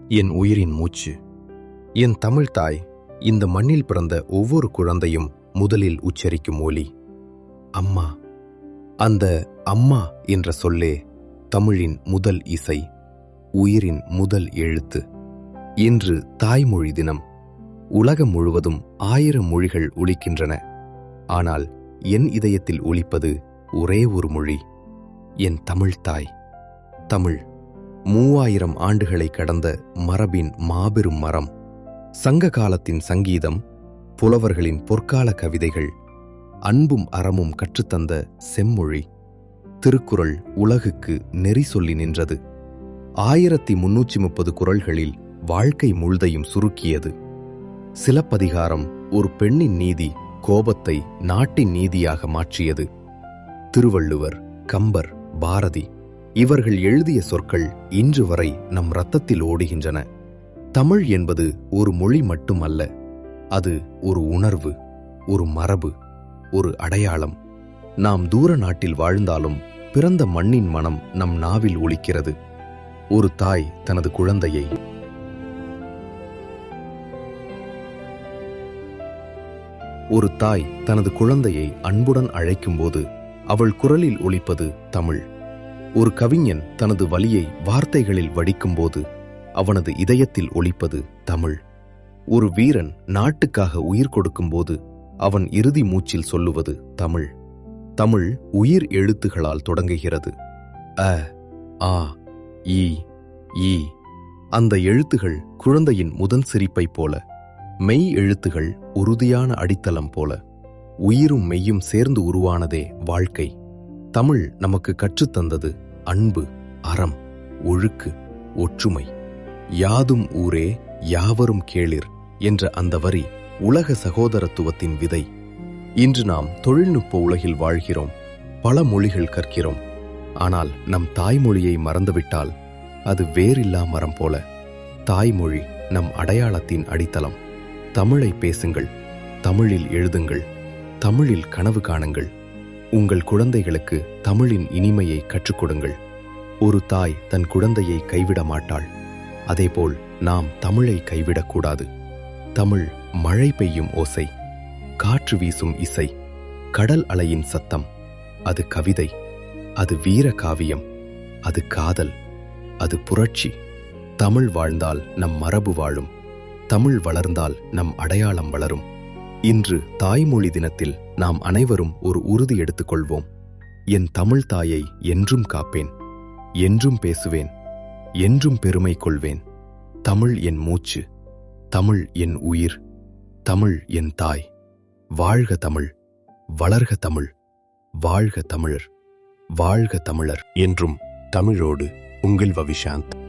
என் உயிரின் மூச்சு, என் தமிழ் தாய். இந்த மண்ணில் பிறந்த ஒவ்வொரு குழந்தையும் முதலில் உச்சரிக்கும் ஒலி அம்மா. அந்த அம்மா என்ற சொல்லே தமிழின் முதல் இசை, உயிரின் முதல் எழுத்து. இன்று தாய்மொழி தினம். உலகம் முழுவதும் 1000 மொழிகள் ஒலிக்கின்றன. ஆனால் என் இதயத்தில் ஒலிப்பது ஒரே ஒரு மொழி, என் தமிழ் தாய். தமிழ் 3000 ஆண்டுகளை கடந்த மரபின் மாபெரும் மரம். சங்க காலத்தின் சங்கீதம், புலவர்களின் பொற்கால கவிதைகள், அன்பும் அறமும் கற்றுத்தந்த செம்மொழி. திருக்குறள் உலகுக்கு நெறி சொல்லி நின்றது. 1330 குறள்களில் வாழ்க்கை முழுதையும் சுருக்கியது. சிலப்பதிகாரம் ஒரு பெண்ணின் நீதி, கோபத்தை நாட்டின் நீதியாக மாற்றியது. திருவள்ளுவர், கம்பர், பாரதி இவர்கள் எழுதிய சொற்கள் இன்று வரை நம் இரத்தத்தில் ஓடுகின்றன. தமிழ் என்பது ஒரு மொழி மட்டுமல்ல, அது ஒரு உணர்வு, ஒரு மரபு, ஒரு அடையாளம். நாம் தூர நாட்டில் வாழ்ந்தாலும் பிறந்த மண்ணின் மனம் நம் நாவில் ஒலிக்கிறது. ஒரு தாய் தனது குழந்தையை அன்புடன் அழைக்கும்போது அவள் குரலில் ஒலிப்பது தமிழ். ஒரு கவிஞன் தனது வலியை வார்த்தைகளில் வடிக்கும்போது அவனது இதயத்தில் ஒலிப்பது தமிழ். ஒரு வீரன் நாட்டுக்காக உயிர் கொடுக்கும்போது அவன் இறுதி மூச்சில் சொல்லுவது தமிழ். தமிழ் உயிர் எழுத்துகளால் தொடங்குகிறது. அ, ஆ, ஈ, ஈ. அந்த எழுத்துகள் குழந்தையின் முதல் சிரிப்பைப் போல, மெய் எழுத்துகள் உறுதியான அடித்தளம் போல. உயிரும் மெய்யும் சேர்ந்து உருவானதே வாழ்க்கை. தமிழ் நமக்கு கற்றுத்தந்தது அன்பு, அறம், ஒழுக்கு, ஒற்றுமை. யாதும் ஊரே யாவரும் கேளிர் என்ற அந்த வரி உலக சகோதரத்துவத்தின் விதை. இன்று நாம் தொழில்நுட்ப உலகில் வாழ்கிறோம், பல மொழிகள் கற்கிறோம். ஆனால் நம் தாய்மொழியை மறந்துவிட்டால் அது வேறில்லா மரம் போல. தாய்மொழி நம் அடையாளத்தின் அடித்தளம். தமிழை பேசுங்கள், தமிழில் எழுதுங்கள், தமிழில் கனவு காணுங்கள். உங்கள் குழந்தைகளுக்கு தமிழின் இனிமையை கற்றுக் கொடுங்கள். ஒரு தாய் தன் குழந்தையை கைவிட மாட்டாள். அதேபோல் நாம் தமிழை கைவிடக்கூடாது. தமிழ் மழை பெய்யும் ஓசை, காற்று வீசும் இசை, கடல் அலையின் சத்தம். அது கவிதை, அது வீர காவியம், அது காதல், அது புரட்சி. தமிழ் வாழ்ந்தால் நம் மரபு வாழும். தமிழ் வளர்ந்தால் நம் அடையாளம் வளரும். இன்று தாய்மொழி தினத்தில் நாம் அனைவரும் ஒரு உறுதி எடுத்துக்கொள்வோம். என் தமிழ் தாயை என்றும் காப்பேன், என்றும் பேசுவேன், என்றும் பெருமை கொள்வேன். தமிழ் என் மூச்சு, தமிழ் என் உயிர், தமிழ் என் தாய். வாழ்க தமிழ், வளர்க தமிழ், வாழ்க தமிழர், வாழ்க தமிழர். என்றும் தமிழோடு உங்கள் வவிஷாந்த்.